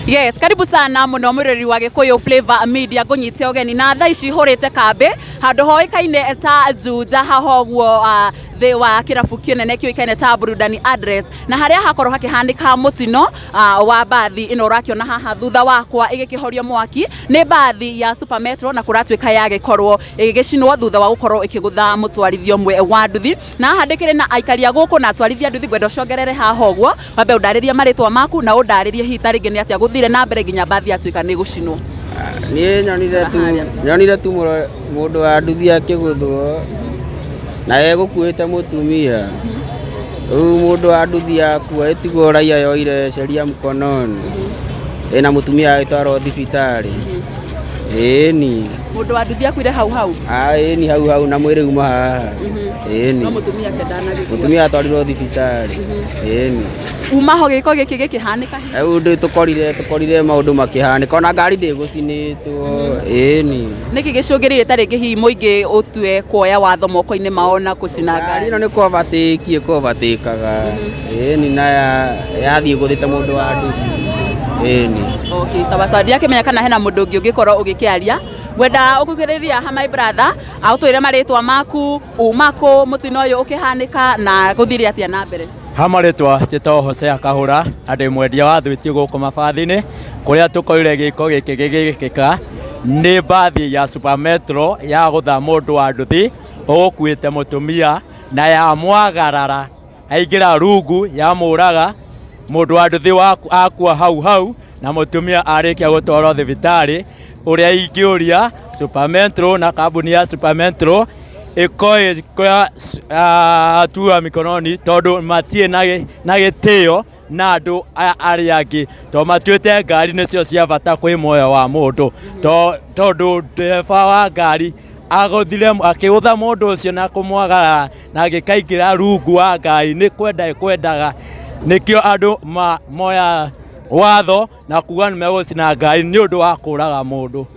Yes, karibu sana muno mwirori wa Gikuyu Flavor Media ngunyite ogeni na thaa ici hurite kambi handu hoikaine ta juja hahogwo thi wa kirabu kinene kioikaine ta burudani address na haria hakorwo hakihandika mutino wa bathi ino rakiona haha thutha wakwa igikihorio mwaki ni bathi ya Supermetrol na kuratwika ya gikorwo igicinwo thutha wa gukorwo ikigutha mutwarithio mwe wa nduthi na handikire na aikaria guku na atwarithia nduthi gwenda cogerere haha ogwo wambe undaririe maritwa maku na undaririe hita ringi ni atia guthire na mbere nginya bathi atwika ni gucinwo. Ni nyonire tu mundu wa nduthi akiguthwo na egukuite mutumia mundu wa nduthi akua itigo raia yoire sheria mkononi na mutumia aitwaro thibitari ni mundu wa nduthi akuire hau ni hau na mwiri uma haha ni no mutumia kendana mutumia atwarirwo thibitari ni uma ho giko giki gikihanika ndu tukorire maundu makihanika ona ngari ndigucinitwo ni niki gicungirire taringi hi muingi utue kuoya watho moko-ini maona kucina ngari ino ni kovatikie kovatikaga ni na yathie guthite mundu wa nduthi ni okay sawa ndiakimenya kana hena mundu ungi ungikorwo ugikiaria gwenda ukukiriria ha my brother autwire maritwa maku umako mutino uyu ukihanika na guthire atia na mbere hamaritwa jito Hosea Kahura ande mwendia wa thwiti guku mabathini kuria tukoire giko gikigika ni bathi ya Supermetrol ya gutha mundu wa nduthi ukuite mutumia na ya mwagarara aingira rungu ya muraga mundu wa nduthi akua hau na mutumia arikia gutwaro thibitari uria ingiuria Supermetrol na kambuni ya Supermetrol ikoe atua mikononi tondu matie na gitio na andu aria angi to matuite ngari nicio cia bata kwi moyo wa mundu tondu ndereba wa ngari aguthire akiutha mundu ucio na kumwagara na agikaingira rungu wa ngari ni kwendaga nikio andu moya watho na kuga ni megucina ngari ni undu wa kuraga mundu.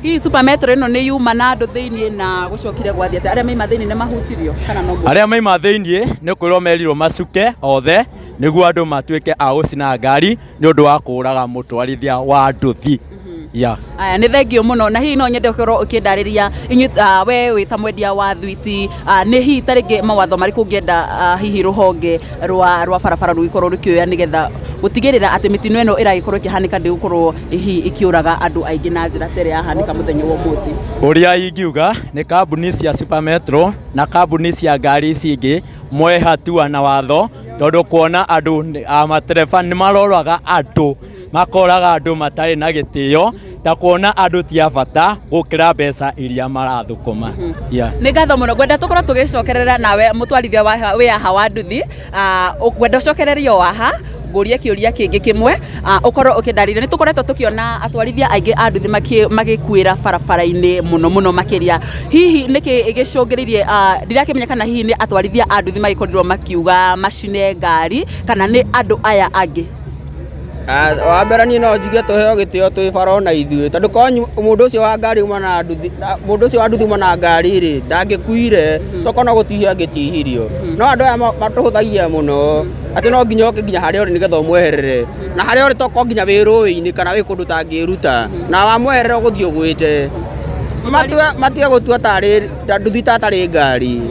Hii Supermetrol ino ni yuma na andu thiini na gucokire gwathia aria maima thiini ne mahutirio kana no aria maima thiini ni kwirwo merirwo macuke othe niguo andu matwike a gucina ngari ni undu wa kuraga mutwarithia wa nduthi. Aya ni thengio muno na hi no nyende ukorwo ukindariria we wita mwendia wa thwiti ni hi taringi mawatho mariku ungienda hihi ruhonge rwa barabara rugikorwo rukioya nigetha gutigirira ati mitino eno iragikorwo ikihanika ndigukorwo hihi ikiuraga andu aingi na njira tere yahanika muthenya wa umuthi. Uria ingiuga ni kambuni cia Supermetrol na kambuni cia ngari ici ingi moe hatua na watho tondu kuona andu amatereba ni marorwaga andu makoraga andu matari na gitio ta kuona andu tia bata gukira mbeca iria marathukuma. Ni ngatho muno gwenda tukorwo tugicokerera nawe mutwarithia wa hawa nduthi gwenda cokererio waha nguria kiuria kingi kimwe ukorwo ukindariria ni tukoretwo tukiona atwarithia aingi a nduthi magikuira barabara-ini muno makiria hihi niki igicungiririe ndirakimenya kana hihi ni atwarithia a nduthi magikorirwo makiuga macine ngari kana ni andu aya angi wa mbere ni no njuge tuheo gitio twi baro na ithuĩ tondu ko mundu ucio wa ngari uma na nduthi mundu ucio wa nduthi uma na ngari ri ndangikuire tokona gutihia ngitihirio no andu aya matuhuthagia muno ati no nginya nginya haria uri nigetha umweherere na haria uri toko nginya wi ruwi-ini kana wi kundu tangiruta na wa mweherera guthio gwite matia gutua tari nduthi tatari ngari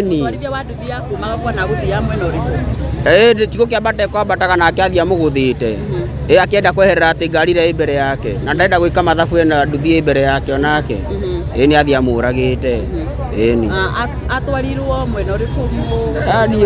ni atwarithia wa nduthi yaku magakwa na guthia mwena uriku tiko kiambate kwambataga na akiathia muguthite akienda kweherera ati ngari ri mbere yake na ndenda gwika mathabu na nduthi mbere yake onake ni athia muragite ni atwarirwo mwena uriku ni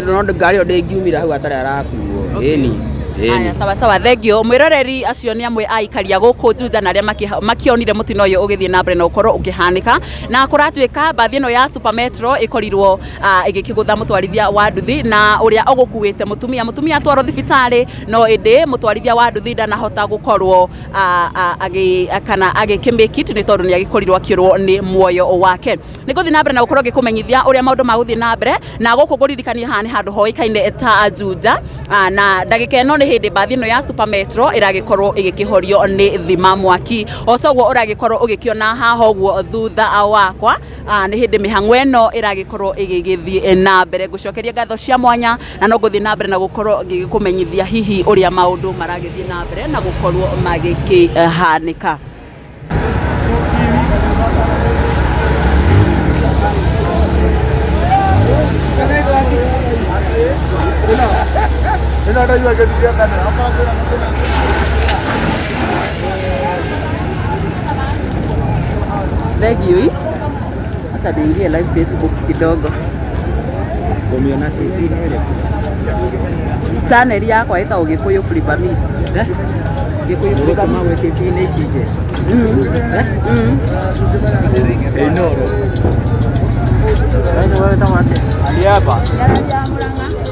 no ngari ndingiumira hau atari arakuo ni Aya sawa thengio mwiroreri acio ni amwe aikaria guku juja na aria makionire mutino uyu ugithie na mbere na ukorwo ukihanika na kuratwika bathi ino ya Supermetrol ikorirwo igikigutha mutwarithia wa nduthi na uria ugukuite mutumia atwaro thibitari no indi mutwarithia wa nduthi ndanahota gukorwo agikimikiti ni tondu ni agikorirwo akiurwo ni muoyo wake ni guthie na mbere na ukorwo gikumenyithia uria maundu maguthie na mbere na guku guririkania haha ni handu hoikaine ta juja na ndagika ino nĩ hĩndĩ mbathi ĩno ya Supermetro ĩragĩkorwo ĩgĩkĩhorio nĩ thima mwaki. Ocoguo ũragĩkorwo ũgĩkĩona haha ũguo thutha wakwa nĩ hĩndĩ mĩhang'o ĩno ĩragĩkorwo ĩgĩgĩthiĩ na mbere. Ngũcokeria ngatho cia mwanya na no ngũthiĩ na mbere na gũkorwo ngĩkũmenyithia hihi ũrĩa maũndũ maragĩthiĩ na mbere na gũkorwo magĩkĩhanĩka. Thank acha niingie live Facebook kidogo. Umeona TV ile channel yakwa ĩtagwo Gĩkũyũ Flavor Media. Gĩkũyũ Flavor mawe TV nĩ cije. Enoro. Wewe wewe tamate. Aliapa. Ya Murang'a.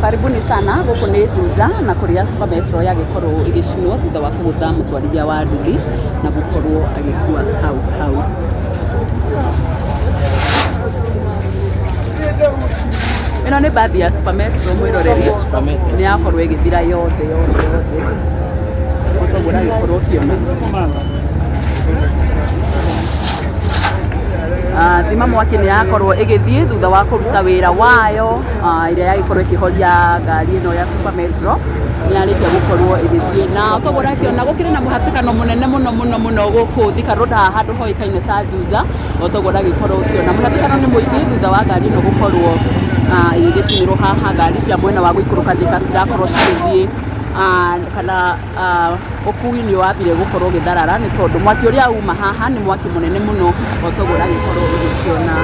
Karibuni sana guku ni juja na kuria Supermetrol yagikorwo igicinwo thutha wa kugutha mutwarithia wa nduthi na gukorwo agikua hau. Ino ni baadhi ya Supermetrol mwiroreri ni yakorwo igithira yothe utogura gikorwo kiona thima mwaki ni yakorwo igithii thutha wa kuruta wira wayo iria yagikorwo ikihoria ngari ino ya Supermetrol ni yarikia gukorwo igithii na utogura kiona gukire na muhatikano munene muno guku Thika Road handu hoikaine ta juja utogura gikorwo kiona muhatikano ni muingi thutha wa ngari ino gukorwo igicinirwo haha ngari cia mwena wa guikuruka Thika cirakorwo cigithii kana ukui ni wambire gukorwo ugitharara ni tondu mwaki uria uma haha ni mwaki munene muno utogura gikorwo igikiona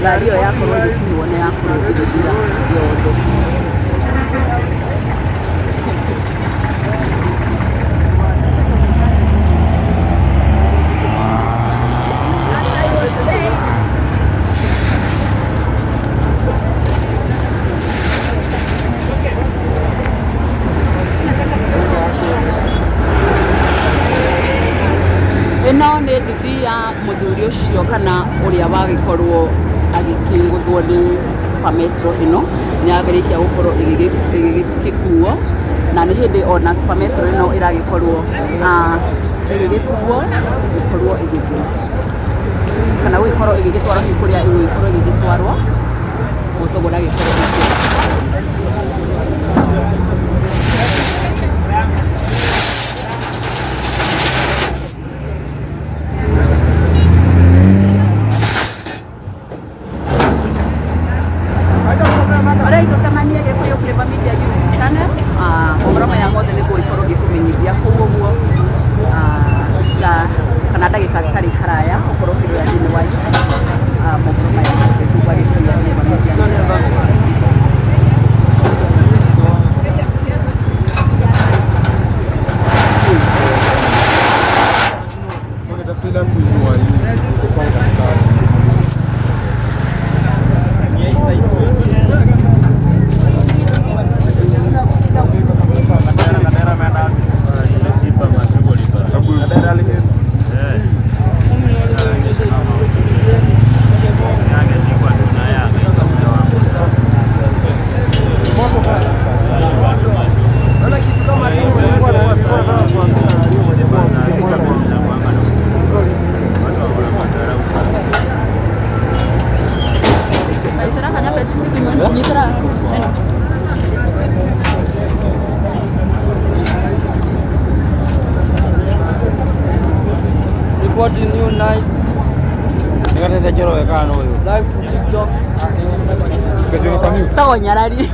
ngari iyo yakorwo igicinwo ni yakorwo igithira yothe. Ino ni nduthi ya muthuri ucio kana uria wagikorwo agikiguthwo ni Supermetrol ino ni agirikia gukorwo igigikuo na ni hindi ona Supermetrol ino iragikorwo igigikuo ikorwo igithii kana gukorwo igigitwarwo kuria ikorwo igigitwarwo utogura gikorwo kana ndagika citari karaya ukorwo kiria thini wa mohoro maya kuga gikuria Recording new nice. Live to TikTok. Tahu nyarari.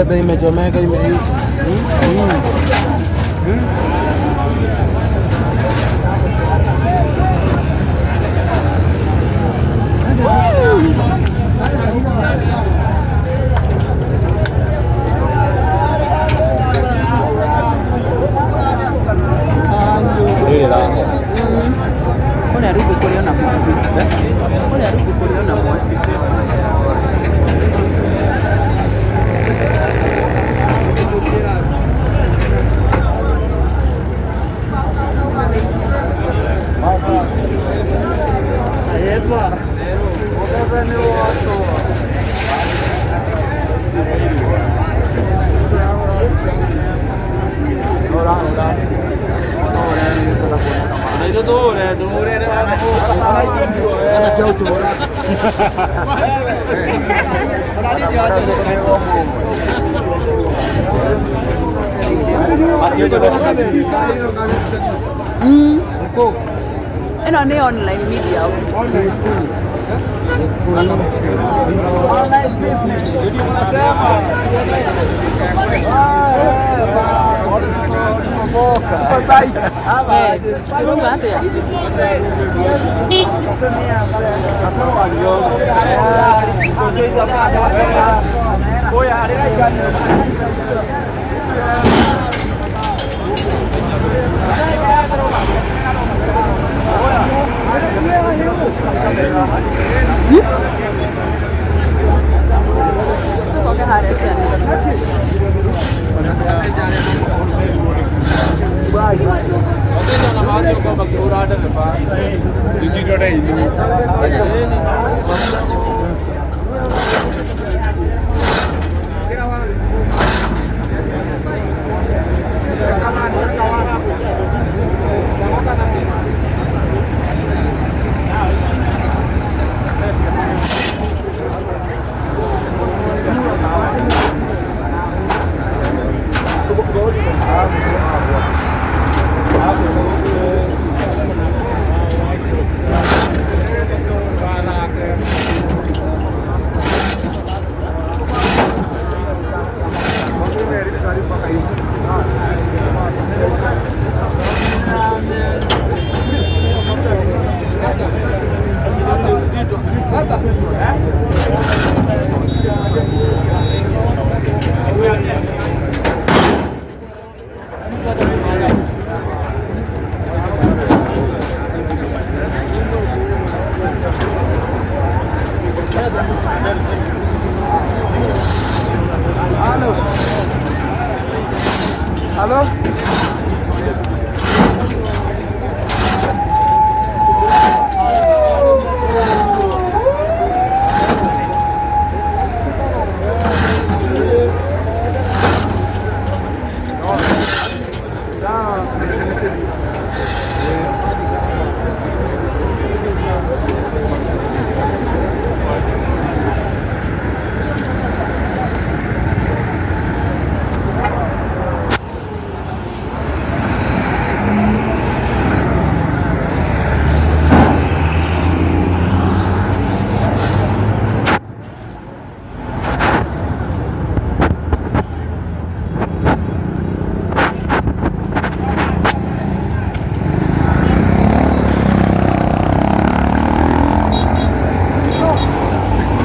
De imechomeka imeisha. Eno ni online media. Online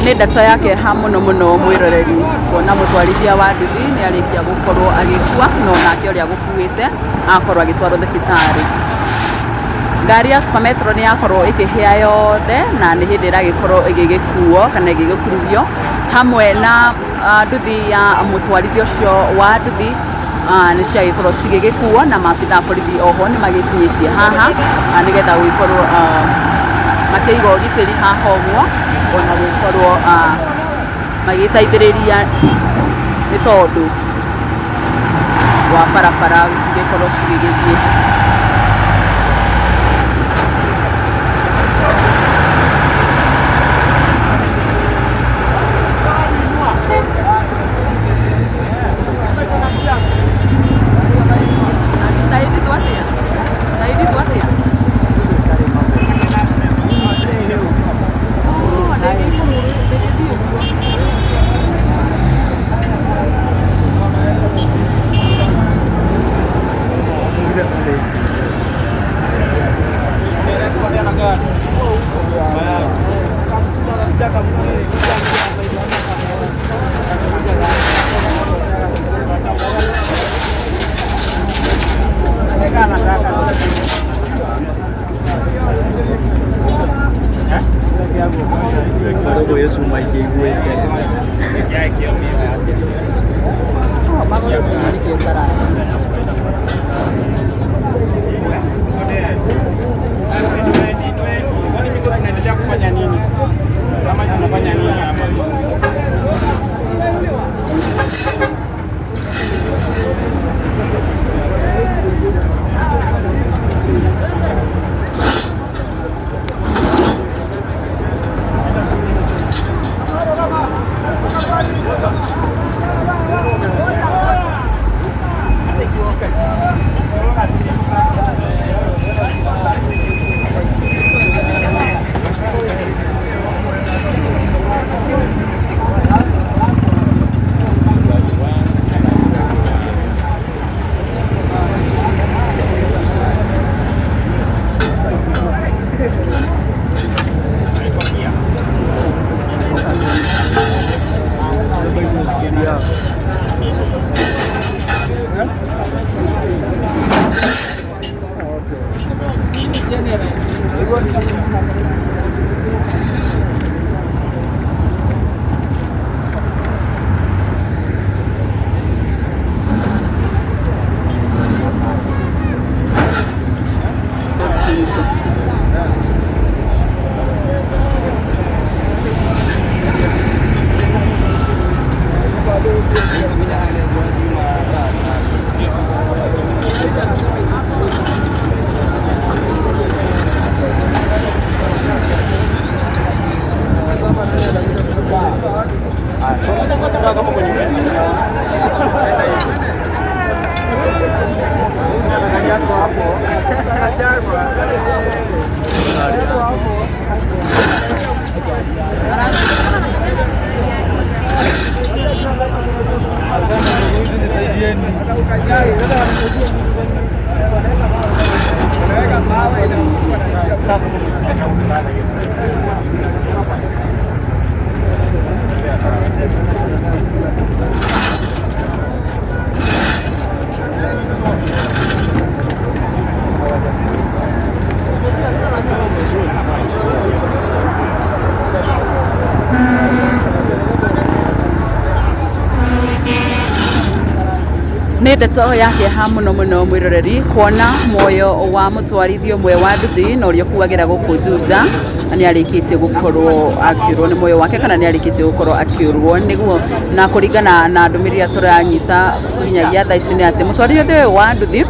nä ndata yake ha muno muno mwiroreri kuona mutwarithia wa nduthi nä arĩkia gũkorwo agĩkua no nake ũrĩa gũkuĩte akorwo agĩtwarwo thibitarĩ. Ngari ya Supermetro nĩ yakorwo ĩkĩhĩa yothe na nĩ hĩndĩ ĩragĩkorwo ĩgĩgĩkuo kana ĩgĩgĩkurugio hamwe na nduthi ya mũtwarithia ũcio wa nduthi nĩ ciagĩkorwo cigĩgĩkuo na maabitha borithi oho nĩ magĩkinyĩtie haha nĩgetha gũgĩkorwo makĩiga ũgitĩri haha ũguo ona gũkorwo magĩteithĩrĩria nĩ tondũ wa barabara cigĩkorwo cigĩgĩthiĩ. Nĩ ndeto yake ha muno mwiroreri kuona moyo wa mutwarithio mwe wa nduthi na ũrĩa kuagĩra gũkũ Juja nĩ arĩkĩtie gũkorwo akĩũrwo nĩ moyo wake kana nĩ arĩkĩtie gũkorwo akĩũrwo nĩguo na kũringana na ndũmĩrĩri tũranyita nginyagia thaa ici nĩ atĩ mũtwarithia ũyũ wa nduthi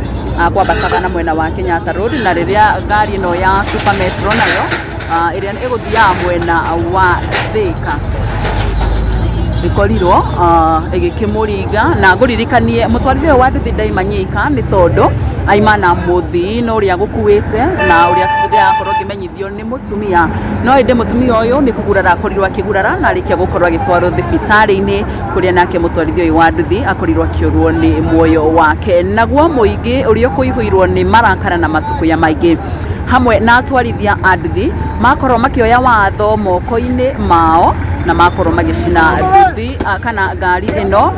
kwambataga na mwena wa Kenyatta Road na rĩrĩa ngari ĩno ya Supermetrol nayo ĩrĩa ĩgũthiaga mwena wa Thika ikorirwo igikimuriga na nguririkanie mutwarithia wa nduthi ndaimanyika ni tondu aimana muthi no ria gukuite na uria akorwo kimenyithio ni mutumia no inde mutumia uyu ni kugurara akorirwo akigurara na arikia gukorwo agitwarwo thibitari-ini kuria nake mutwarithia uyu wa nduthi akorirwo akiurwo ni muoyo wake naguo muingi uria kuihuirwo ni marakara na matukuya maingi hamwe na atwarithia a nduthi makorwo makioya watho moko-ini mao na makorwo magicina nduthi kana ngari ino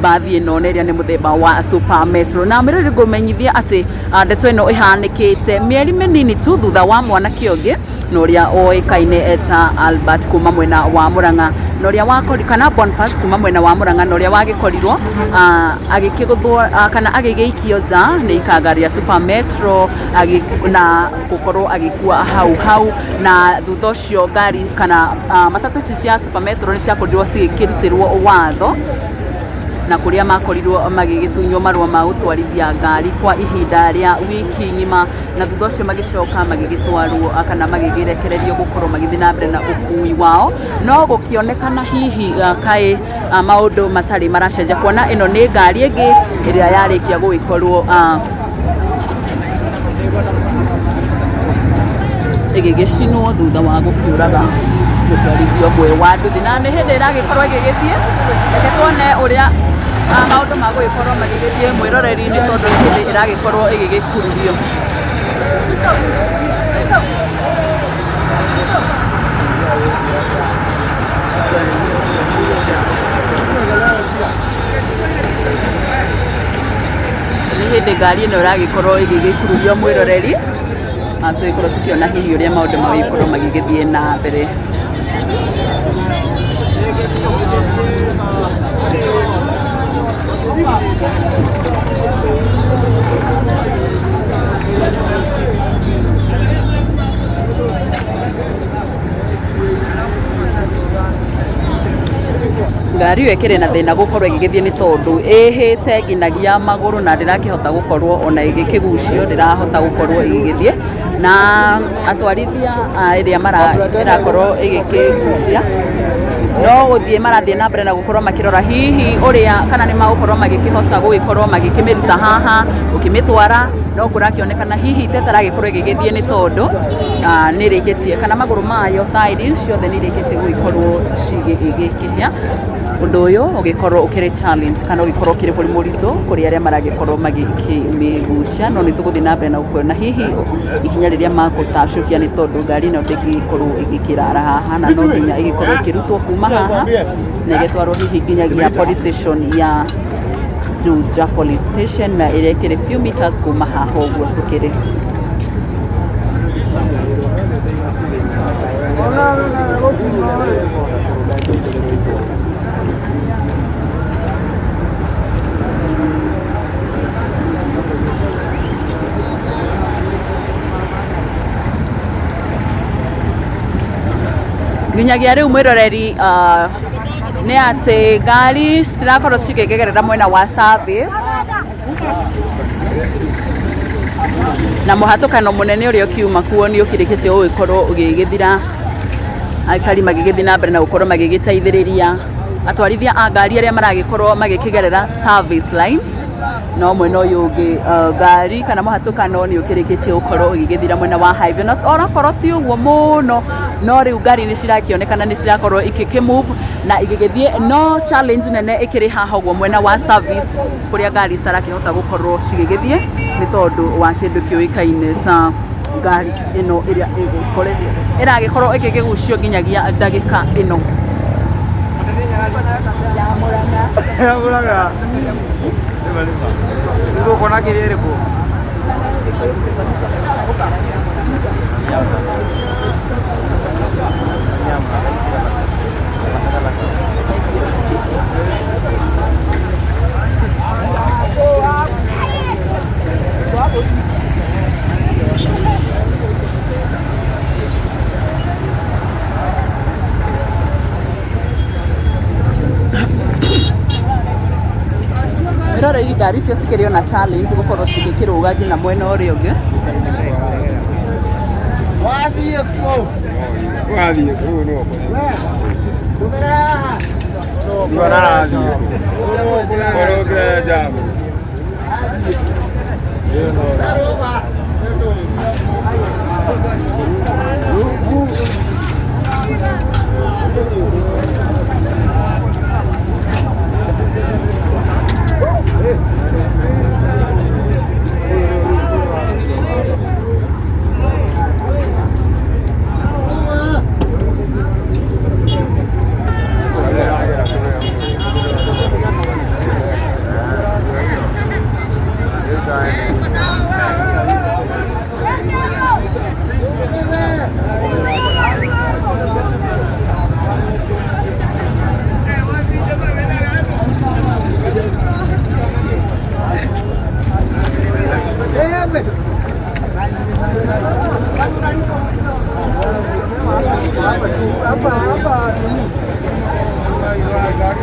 bathi ino neria ni muthemba wa Supermetrol na mirori ngumenyithia ati ndeto ino ihanikite mieri minini tu thutha wa mwanake ungi na uria oikaine eta Albert kuma mwena wa Murang'a na uria wakori kana Boniface kuma mwena wa Murang'a na uria wagikorirwo agikiguthwo kana agigeikio nja ni ikangari ya Supermetro na gukorwo agikua hau na thutha ucio ngari kana matatu ici cia Supermetro ni ciakorirwo cigikirutirwo watho na kuria makorirwo magigitunywo marua ma gutwarithia ngari kwa ihinda ria wiki ngima na thutha ucio magicoka magigitwarwo kana magigirekererio gukorwo magithi na mbere na ukui wao no gukionekana hihi kai maundu matari maracenja kuona ino ni ngari ingi iria yarikia gugikorwo igigicinwo thutha wa gukiuraga gutwarithio gwe wa nduthi na ni hindi iragikorwo igigithie reke tuone uria maundu ma gugikorwo magigithie mwiroreri-ini tondu hindi iragikorwo igigikururio ni hindi ngari ino iragikorwo igigikururio mwiroreri tugikorwo tukiona hihi uria maundu magikorwo magigithie na mbere ngari iyo ikiri na thina gukorwo igigithie ni tondu ihite nginagia maguru na ndirakihota gukorwo ona igikigucio ndirahota gukorwo igigithie na atwarithia iria irakorwo igikigucia no guthie marathie na mbere na gukorwo makirora hihi uria kana ni magukorwo magikihota gugikorwo magikimiruta haha ukimitwara no kurakionekana hihi tetaragikorwo igigithie ni tondu ni rikitie kana maguru mayo thairi ciothe ni rikitie gugikorwo igikihia undu uyu ugikorwo ukiri challenge kana ugikorwo ukiri muritu kuri aria maragikorwo magikimigucia no nituguthie na mbere na kuona hihi ihinya riria magutacukia ni tondu ngari no ndigikorwo igikirara haha na no nginya igikorwo ikirutwo kuma haha na igitwarwo hihi nginyagia police station ya Juja police station na iria ikiri few meters kuma haha uguo tukiri nginyagia riu mwiroreri ni ati ngari citirakorwo cikigerera mwena wa service na muhatukano munene uria ukiuma kuo ni ukirikitie ugikorwo ugigithira aikari magigithii na mbere na gukorwo magigiteithiriria atwarithia a ngari aria maragikorwo magikigerera service line no mwena uyu ungi ngari kana muhatukano ni ukirikitie gukorwo ugigithira mwena wa highway na orakorwo ti uguo muno no riu ngari ni cirakionekana ni cirakorwo ikikimove na igigithie no challenge nene ikiri haha uguo mwena wa service kuria ngari citarakihota gukorwo cigigithie ni tondu wa kindu kiuikaine ta ngari ino iria igikorerie iragikorwo ikigigucio nginyagia ndagika ino ya Murang'a ndio kona kirere ko Mirora iri ngari cio cikirio na challenge gukorwo cigikiruga nginya mwena uria ungi wathie ko no kumera kumera koroga jamu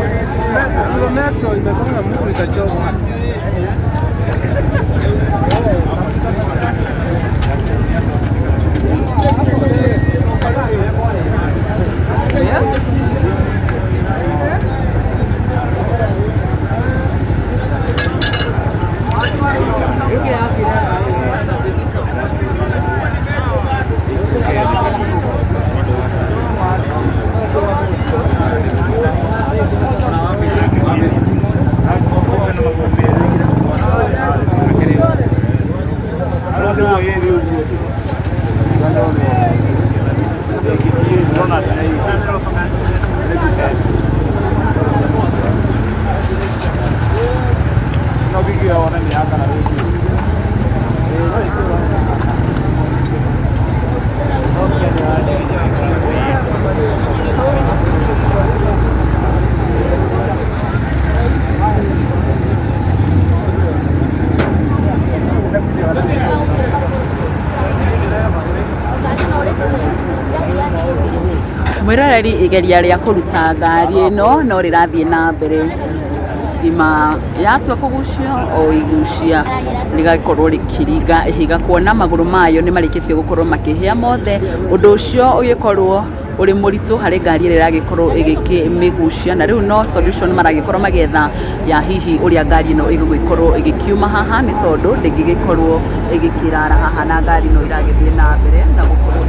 Supermetrol imegonga mtu ikachoma. Mwiroreri igeria ria kuruta ngari ino no rirathie na mbere thima yatua kugucio o igucia rigakorwo rikiringa ihiga kuona maguru mayo ni marikitie gukorwo makihia mothe undu ucio ugikorwo uri muritu hari ngari ira iragikorwo igikimigucia na riu no solution maragikorwo magetha ya hihi uria ngari ino igigukorwo igikiuma haha ni tondu ndingigikorwo igikirara haha na ngari ino iragithie na mbere na gukorwo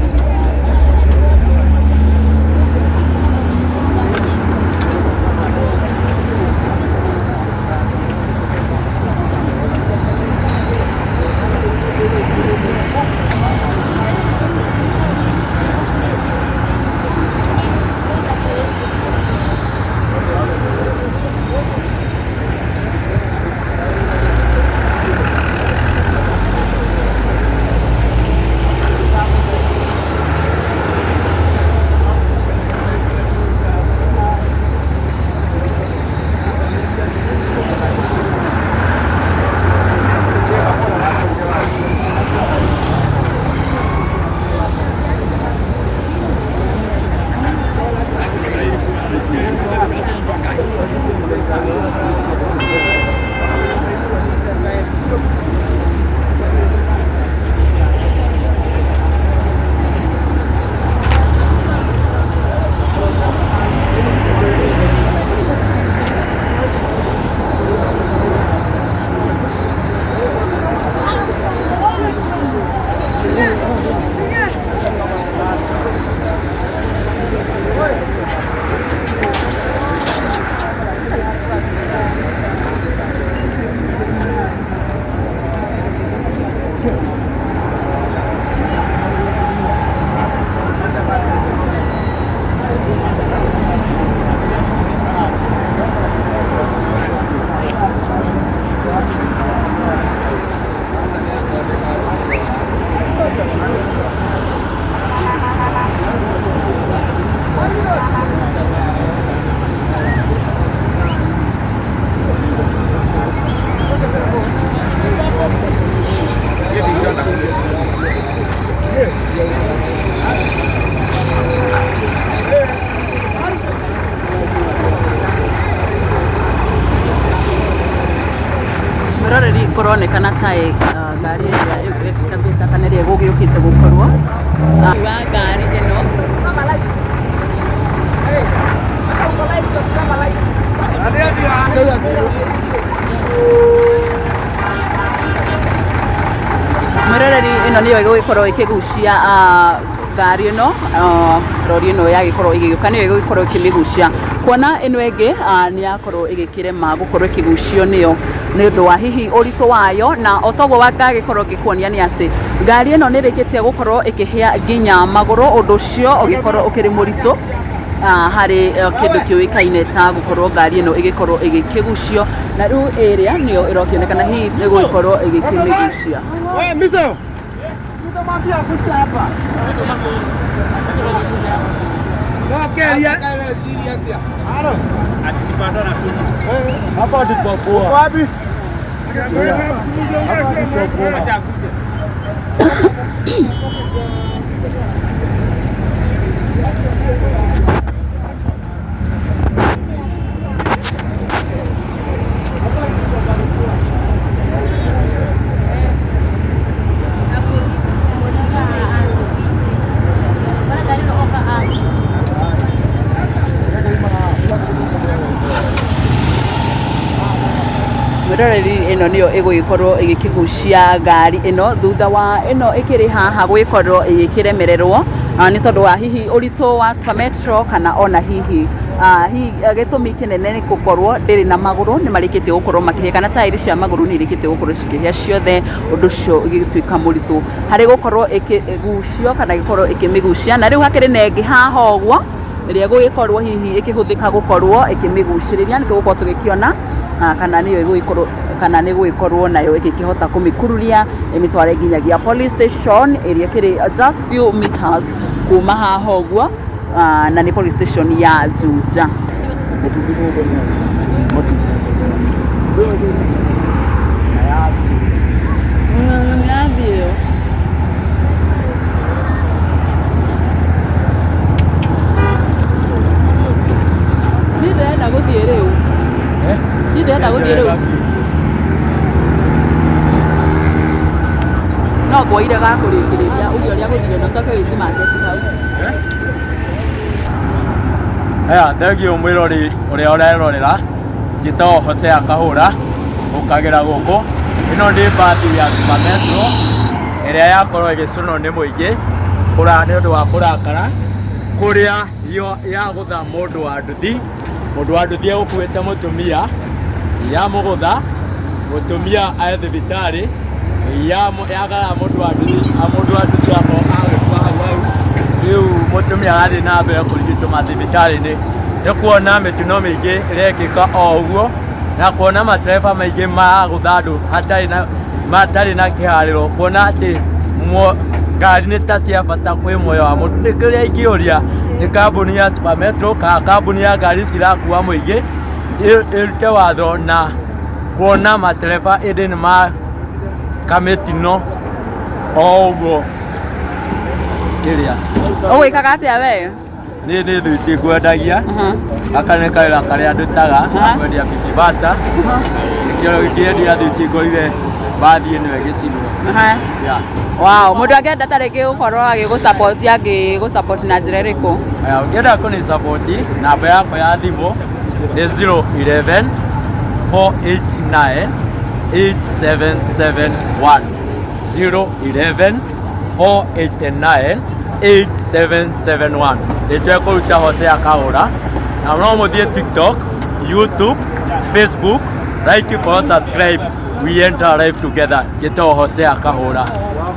kuronekana ta ngari ya excavator kana ria gugiukite gukorwo wa ngari ino Murereri ino niyo igugikorwo ikigucia ngari ino rori ino yagikorwo igiuka niyo igugikorwo ikimigucia kuona ino enge ni yakorwo igikirema gukorwo ikigucio niyo ni undu wa hihi uritu wayo na otogwo wagagikorwo gikuonia ni ati ngari ino nirikitie gukorwo ikihia nginya maguru undu cio ugikorwo ukiri muritu hari kindu kiuikaine ta gukorwo ngari ino igikorwo igikigucio na riu area niyo irokionekana hihi ni gukorwo igikimigucia. Wewe miso. Ndio mafia kushia hapa. Okay, ya. Aro. Atipanda na tu. Hapa tupopoa. Wapi? Hapa tupopoa. mwiroreri ino niyo igugikorwo igikigucia ngari ino thutha wa ino ikiri haha gwikorwo igikiremererwo ni tondu wa hihi urito wa Supermetrol kana ona hihi gitumi kinene ni gukorwo ndiri na maguru ni marikitie gukorwo makihia kana tairi cia maguru ni irikitie gukorwo cikihia ciothe undu cio igituika muritu hari gukorwo ikigucio kana gikorwo ikimigucia na riu hakiri nengi haha ogwo iria gugikorwo hihi ikihuthika gukorwo ikimiguciriria ni tugukorwo tugikiona kana niyo igugikorwo kana ni gugikorwo nayo ikihota kumikururia imitware nginyagia police station iria kiri just few meters kuma haha ogwo na ni police station ya Juja. No gwaire gakurikiria urio ria guthire no coke witi market hau aya thegio mwirori uria urerorera njitagwo Hosea Kahura ukagira guku ino ni bathi ya Supermetrol iria yakorwo igicuno ni muingi kura ni undu wa kurakara kuria ya gutha mundu wa nduthi gukuite mutumia ya mugutha mutumia ae thibitari yagara mundu wa nduthi ako agikwa hau riu mutumia ari na mbere kurigitwo mathibitari-ini ni kuona mituno mingi irekika o uguo na kuona matereba maingi magutha andu matari na kihariro kuona ati ngari ni ta cia bata kwi moyo wa mundu ni kiria ingiuria ni kambuni ya Supermetrol ka kambuni ya ngari cirakua muingi irute watho na kuona matereba indi ni ma kametino ogo kiria wikaga atia we ni thuiti ngwendagia aka ni kaira karia ndutaga ngwendia bibata nikio ngiendia thuiti ngoire bathi ino igicinwo wow mundu angenda tariki gukorwo agigusupport agigusupport na njira iriku ungienda kuni support namba yako ya thimu ni 011 489 8771 011 489 8771 nitwe kuruta Hosea Kahura na no muthie TikTok, YouTube, Facebook, like, follow, subscribe. We enter live together. Jito Hosea Kahura.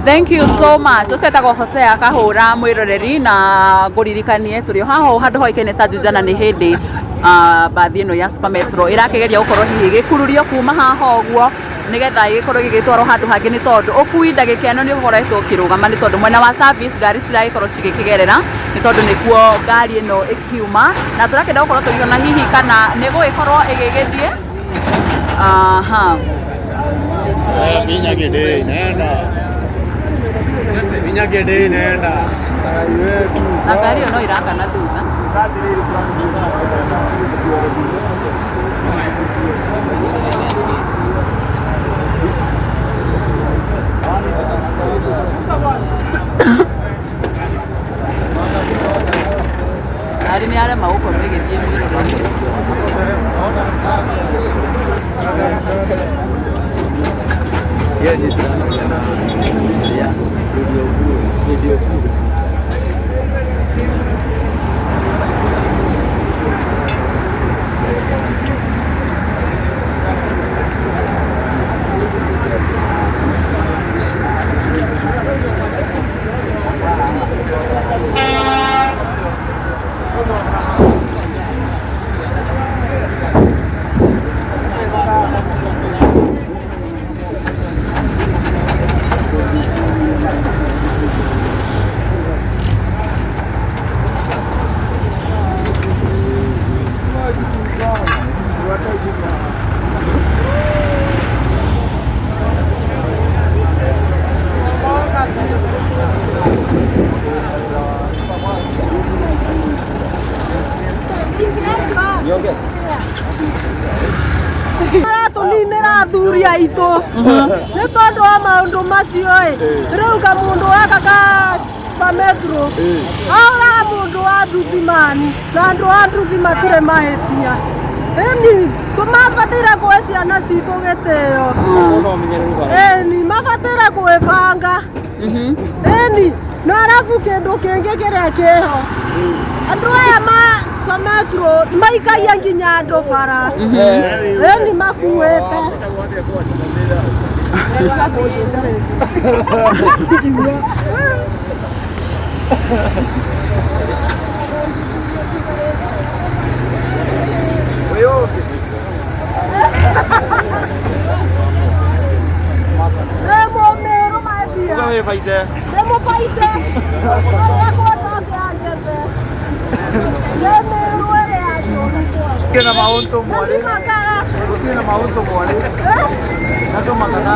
Thank you so much. Usetagwo Hosea Kahura mwiroreri na nguririkanie turi haho handu hoikene ta Juja na ni hindi bathi ino ya Supermetrol irakigeria gukorwo hihi gikururio kuma haha ogwo nigetha igikorwo gigitwarwo handu hangi ni tondu ukui ndagika ino ni ukoretwo ukirugama ni tondu mwena wa service ngari ciragikorwo cigikigerera ni tondu nikuo ngari ino ikiuma na turakenda gukorwo tugiona hihi kana ni gugikorwo igigithie Vinya gede nenda. Vinya gede nenda. Na gari ino iraka na thutha. Ari ni arema gukorwo igithie mwiroreri. Yeah, this yeah, video food. tuninira athuri aitu ni tondu wa maundu macio riu ka mundu aka ka Supermetrol aura mundu wa nduthi mani na andu a nduthi matire mahitia eni tumabatire ciana citũ gĩtĩo. Ĩni mabatara kwĩbanga. Ĩni na arabu kĩndũ kĩngĩ kĩrĩa kĩho. Andũ aya Supermetro maikagia nginya andũ bara. Ĩni makuĩte. Tiene maunto muore. Tiene maunto muore. Nato makana.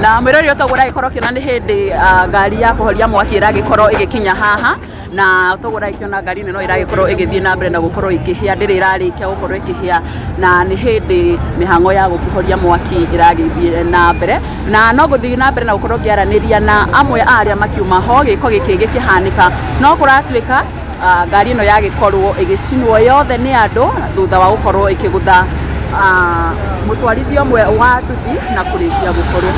Na mwirori utogura ikorwo kiona ni hindi ngari ya kuhoria mwaki iragikorwo igikinya haha na utogura ikiona ngari no iragikorwo igithie na mbere na gukorwo ikihia ndiri irarikia gukorwo ikihia na ni hindi mihango ya gukihoria mwaki iragithie na mbere na no guthie na mbere na gukorwo kiaraniria na amwe aria makiuma ho giko giki gikihanika no kuratuika ngari no yagikorwo igicinwo yothe ni andu thutha wa gukorwo ikigutha mutwarithia mwe wa tuthi na kurikia gukorwo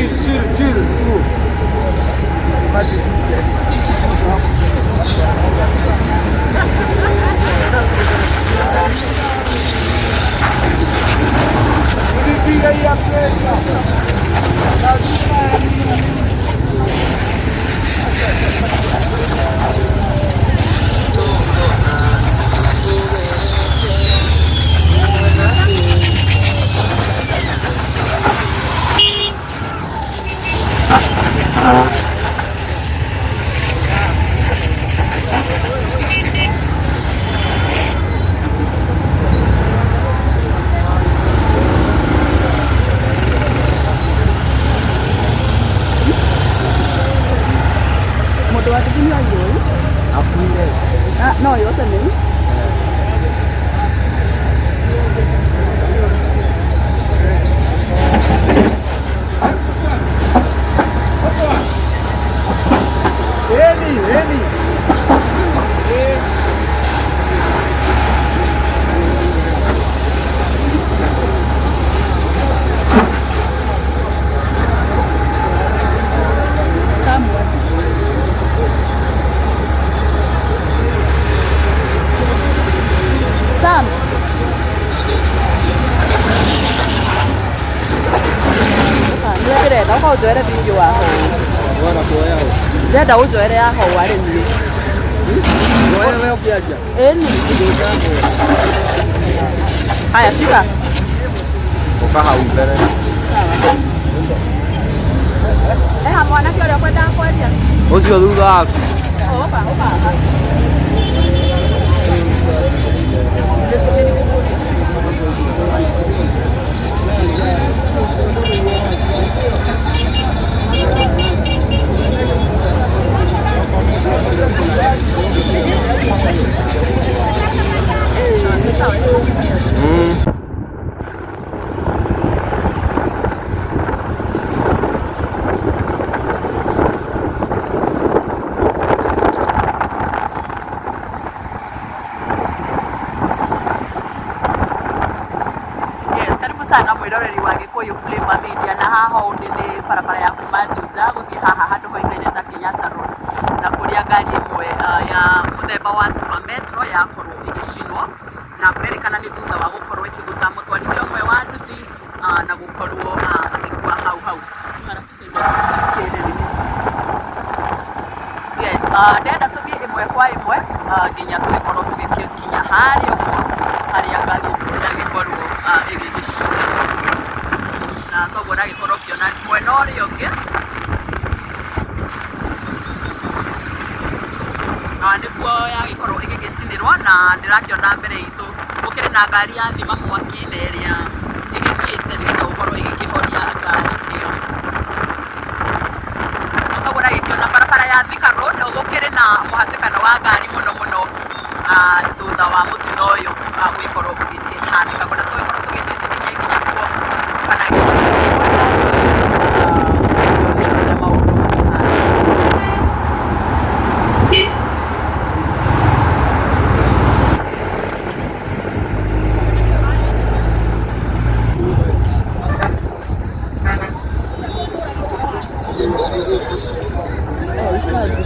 chill. No, yo también. Sam. Ndĩrenda ũkũnjoere video ya hau. Ndĩrenda ũnjoere ya hau arĩ niĩ. Wewe ukiaja. Eni. Haya fika. Ukaha mbele. Mwanake ũrĩa ũkwendaga kwendia. Ũcio thutha waku. Oka. sana mwiroreri wa Gikuyu Flavor Media na haha undi ni barabara ya kuma Juja guthii haha handu hoikaine ta Kenyatta Road na kuria ngari imwe ya muthemba wa Supermetro yakorwo igicinwo na kurerikana ni thutha wa gukorwo ikiguta mutwarithia umwe wa nduthi na gukorwo agikua hau yes ndenda tuthie imwe kwa imwe nginya tugikorwo tugikinya haria ngari ĩgikorwo ĩgĩgĩcinwo na koguo ndagĩkorwo ũkĩona mwena ũrĩa ũngĩ nĩguo yagĩkorwo ĩgĩgĩcinĩrwo na ndĩrakĩona mbere itũ gũkĩrĩ na ngari ya thima mwaki-inĩ ĩrĩa ĩgĩthiĩte nĩgetha gũkorwo ĩgĩkĩhoria ngari ĩyo. Koguo ndagĩkĩona barabara ya Thika Road gũkĩrĩ na mũhatĩkano wa ngari mũno thutha wa mũtino ũyũ gũgĩkorwo ũgĩkĩhanĩka kũrĩa tũgĩkorwo tũgĩtĩte nginya kuo kana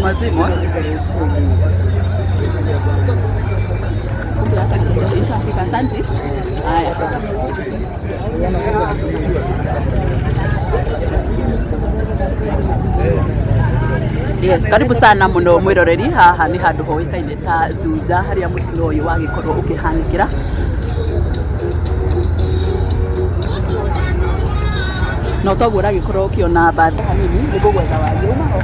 mazima asante. Haya. Yes, karibu sana muno mwiroreri haha ni handu hoikaine ta Juja haria mutino uyu wagikorwo ukihanikira no toguo ragikorwo ukiona bathi hanini niguo gwetha wagiuma ho.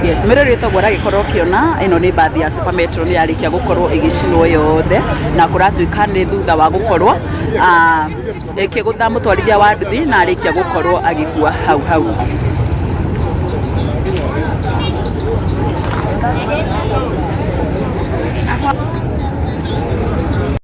Yes, mirori toguo ragikorwo ukiona ino ni bathi ya Supermetro ni yarikia gukorwo igicinwo yothe na kuratuika ni thutha wa gukorwo ikigutha mutwarithia wa nduthi na arikia gukorwo agikua hau